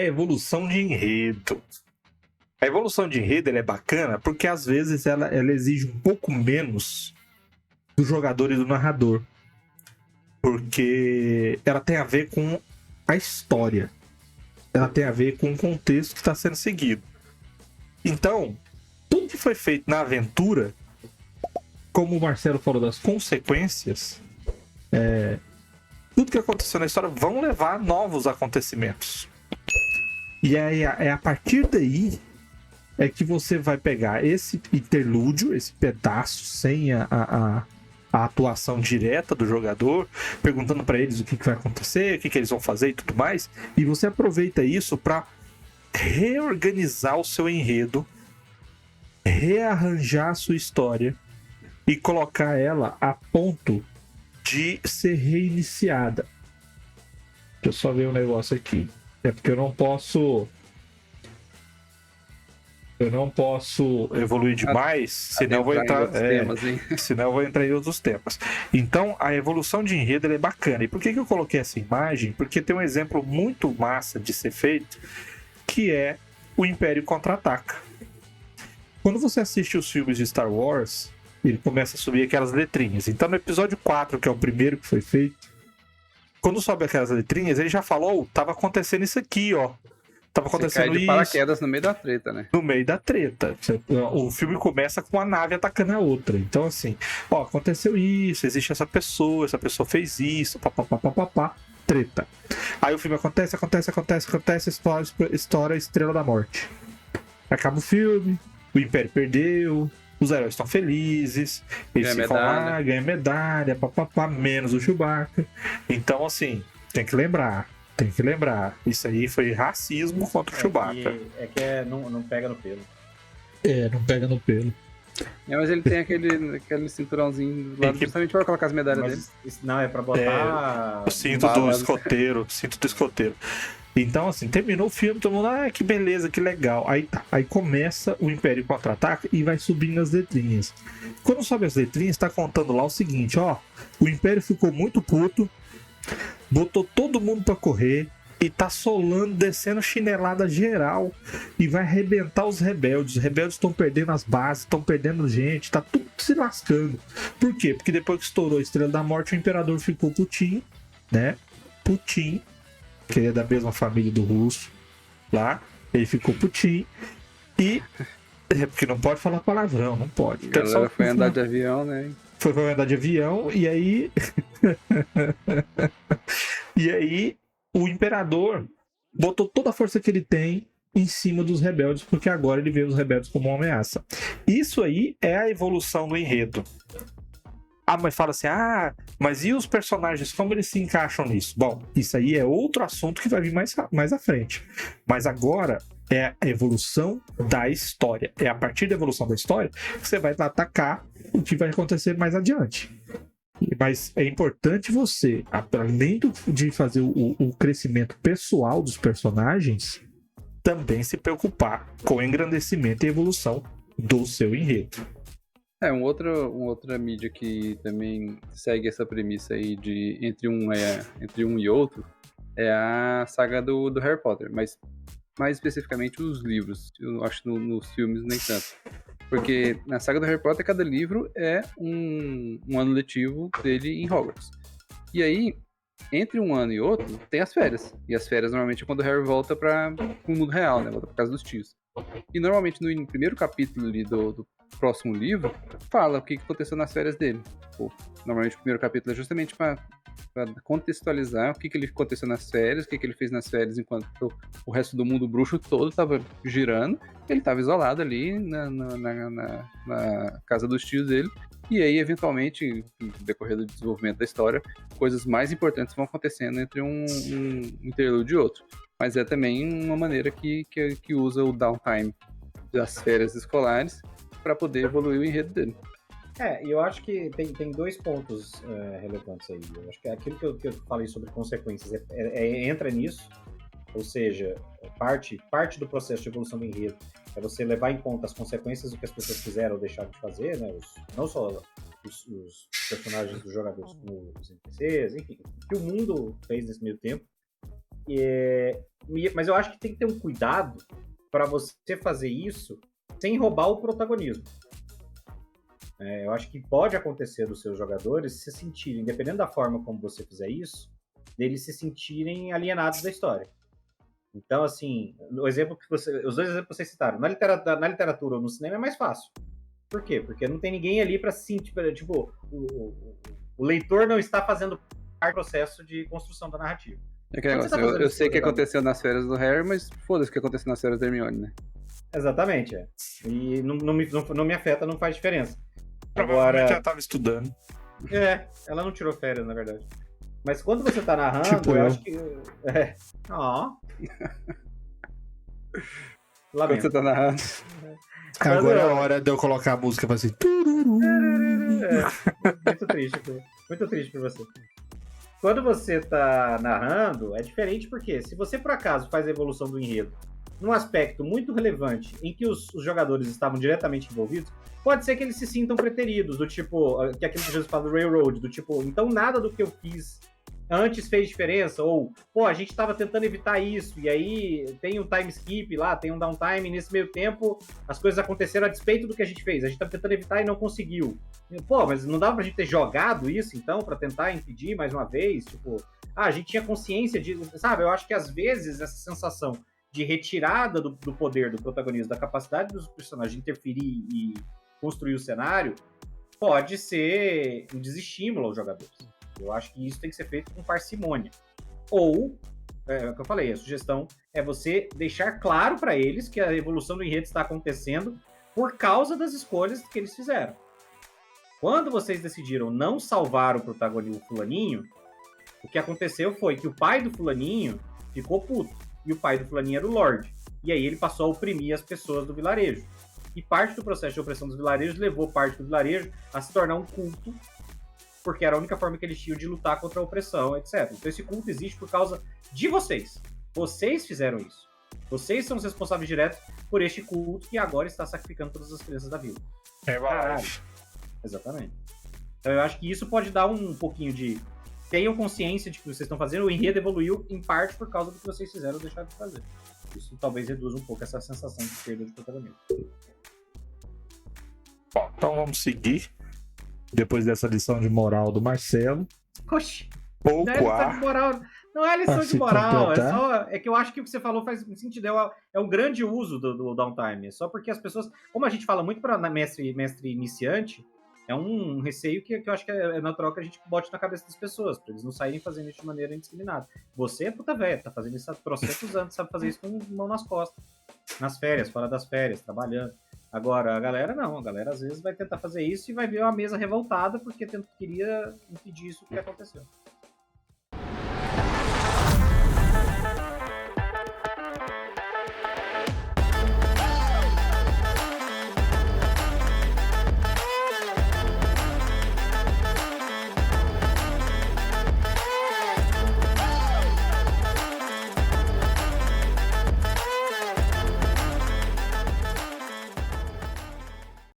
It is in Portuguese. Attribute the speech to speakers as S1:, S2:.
S1: evolução de enredo. A evolução de enredo ela é bacana porque às vezes ela exige um pouco menos do jogador e do narrador. Porque ela tem a ver com a história. Ela tem a ver com o contexto que está sendo seguido. Então, tudo que foi feito na aventura, como o Marcelo falou das consequências, tudo que aconteceu na história vão levar a novos acontecimentos. E aí é a partir daí que você vai pegar esse interlúdio, esse pedaço sem a atuação direta do jogador, perguntando para eles o que vai acontecer, o que eles vão fazer e tudo mais, e você aproveita isso para reorganizar o seu enredo, rearranjar a sua história e colocar ela a ponto de ser reiniciada. Deixa eu só ver um negócio aqui. É porque eu não posso evoluir demais, senão eu vou entrar senão eu vou entrar em outros temas. Então, a evolução de enredo ela é bacana. E por que eu coloquei essa imagem? Porque tem um exemplo muito massa de ser feito, que é o Império Contra-Ataca. Quando você assiste os filmes de Star Wars, ele começa a subir aquelas letrinhas. Então, no episódio 4, que é o primeiro que foi feito, quando sobe aquelas letrinhas, ele já falou, tava acontecendo isso aqui, ó. Tava acontecendo isso. Você cai de
S2: paraquedas no meio da treta, né?
S1: No meio da treta. O filme começa com uma nave atacando a outra. Então, assim, ó, aconteceu isso, existe essa pessoa fez isso, papapá, treta. Aí o filme acontece, estoura a Estrela da Morte. Acaba o filme, o Império perdeu, os heróis estão felizes, eles ficam lá, ganham medalha, menos o Chewbacca. Então, assim, tem que lembrar, isso aí foi racismo contra o Chewbacca.
S3: Não pega no pelo.
S1: Não pega no pelo.
S2: Mas ele tem aquele cinturãozinho do lado justamente para colocar as medalhas dele.
S3: Não, é pra botar...
S1: o cinto do escoteiro. Então, assim, terminou o filme, todo mundo, que beleza, que legal. Aí começa o Império Contra-Ataca e vai subindo as letrinhas. Quando sobe as letrinhas, tá contando lá o seguinte, ó, o Império ficou muito puto, botou todo mundo pra correr e tá solando, descendo chinelada geral e vai arrebentar os rebeldes. Os rebeldes estão perdendo as bases, estão perdendo gente, tá tudo se lascando. Por quê? Porque depois que estourou a Estrela da Morte, o Imperador ficou putinho, né? Putin, que é da mesma família do russo lá, ele ficou putinho e porque não pode falar palavrão, não pode.
S2: Então, foi andar de avião, né?
S1: Foi andar de avião e aí e aí o Imperador botou toda a força que ele tem em cima dos rebeldes, porque agora ele vê os rebeldes como uma ameaça. Isso aí é a evolução do enredo. Mas fala assim, mas e os personagens, como eles se encaixam nisso? Bom, isso aí é outro assunto que vai vir mais à frente. Mas agora é a evolução da história. É a partir da evolução da história que você vai atacar o que vai acontecer mais adiante. Mas é importante você, além de fazer o crescimento pessoal dos personagens, também se preocupar com o engrandecimento e evolução do seu enredo.
S2: Uma outra mídia que também segue essa premissa aí de entre um e outro é a saga do Harry Potter, mas mais especificamente os livros. Eu acho que nos filmes nem tanto. Porque na saga do Harry Potter, cada livro é um ano letivo dele em Hogwarts. E aí, entre um ano e outro, tem as férias. E as férias normalmente é quando o Harry volta para o mundo real, né? Volta para casa dos tios. E normalmente no primeiro capítulo ali do próximo livro, fala o que aconteceu nas férias dele. Normalmente o primeiro capítulo é justamente para contextualizar o que aconteceu nas férias, o que ele fez nas férias enquanto o resto do mundo bruxo todo estava girando. Ele estava isolado ali na casa dos tios dele. E aí, eventualmente, no decorrer do desenvolvimento da história, coisas mais importantes vão acontecendo entre um interlúdio e outro. Mas é também uma maneira que usa o downtime das férias escolares para poder evoluir o enredo dele.
S3: E eu acho que tem dois pontos relevantes aí. Eu acho que aquilo que eu falei sobre consequências entra nisso, ou seja, parte do processo de evolução do enredo é você levar em conta as consequências do que as pessoas fizeram ou deixaram de fazer, né? Não só os personagens dos jogadores, como os NPCs, enfim, o que o mundo fez nesse meio tempo. Mas eu acho que tem que ter um cuidado para você fazer isso sem roubar o protagonismo. Eu acho que pode acontecer dos seus jogadores se sentirem, dependendo da forma como você fizer isso, deles se sentirem alienados da história. Então, assim, os dois exemplos que vocês citaram, na literatura ou no cinema é mais fácil. Por quê? Porque não tem ninguém ali para se sentir, tipo, o leitor não está fazendo parte do processo de construção da narrativa.
S2: É que negócio, eu sei o que aconteceu nas férias do Harry, mas foda-se o que aconteceu nas férias da Hermione, né?
S3: Exatamente, E não me afeta, não faz diferença.
S1: Provavelmente já tava estudando.
S3: Ela não tirou férias, na verdade. Mas quando você tá narrando,
S1: Tipo
S3: eu
S1: eu.
S3: acho que...
S2: Quando você tá narrando.
S1: Agora é a hora de eu colocar a música pra assim.
S3: Muito triste por você. Quando você tá narrando, é diferente porque se você por acaso faz a evolução do enredo num aspecto muito relevante em que os jogadores estavam diretamente envolvidos, pode ser que eles se sintam preteridos, do tipo, que aquilo que Jesus fala do Railroad, do tipo, então nada do que eu fiz antes fez diferença, ou, pô, a gente tava tentando evitar isso, e aí tem um time skip lá, tem um downtime, e nesse meio tempo as coisas aconteceram a despeito do que a gente fez, a gente tava tentando evitar e não conseguiu. Pô, mas não dava pra gente ter jogado isso, então, pra tentar impedir mais uma vez, tipo, a gente tinha consciência de, sabe, eu acho que às vezes essa sensação de retirada do poder do protagonismo, da capacidade dos personagens de interferir e construir o cenário, pode ser um desestímulo aos jogadores. Eu acho que isso tem que ser feito com parcimônia. Ou, é o que eu falei, a sugestão é você deixar claro para eles que a evolução do enredo está acontecendo por causa das escolhas que eles fizeram. Quando vocês decidiram não salvar o protagonista, o fulaninho, o que aconteceu foi que o pai do fulaninho ficou puto. E o pai do fulaninho era o Lorde. E aí ele passou a oprimir as pessoas do vilarejo. E parte do processo de opressão dos vilarejos levou parte do vilarejo a se tornar um culto, porque era a única forma que eles tinham de lutar contra a opressão, etc. Então esse culto existe por causa de vocês. Vocês fizeram isso. Vocês são os responsáveis diretos por este culto que agora está sacrificando todas as crianças da vila.
S1: Caralho.
S3: Exatamente. Então eu acho que isso pode dar um pouquinho de... Tenham consciência de que vocês estão fazendo, o enredo evoluiu em parte por causa do que vocês fizeram ou deixaram de fazer. Isso talvez reduza um pouco essa sensação de perda de protagonismo.
S1: Bom, então vamos seguir. Depois dessa lição de moral do Marcelo.
S3: Oxi!
S1: Pouco
S3: Não é lição de moral, não é lição de moral, é que eu acho que o que você falou faz sentido, é um grande uso do downtime. É só porque as pessoas, como a gente fala muito para mestre iniciante, é um receio que eu acho que é natural que a gente bote na cabeça das pessoas, para eles não saírem fazendo isso de maneira indiscriminada. Você é puta velha, tá fazendo isso há trocentos anos, sabe fazer isso com mão nas costas, nas férias, fora das férias, trabalhando. Agora, a galera não, a galera às vezes vai tentar fazer isso e vai ver uma mesa revoltada porque queria impedir isso que aconteceu.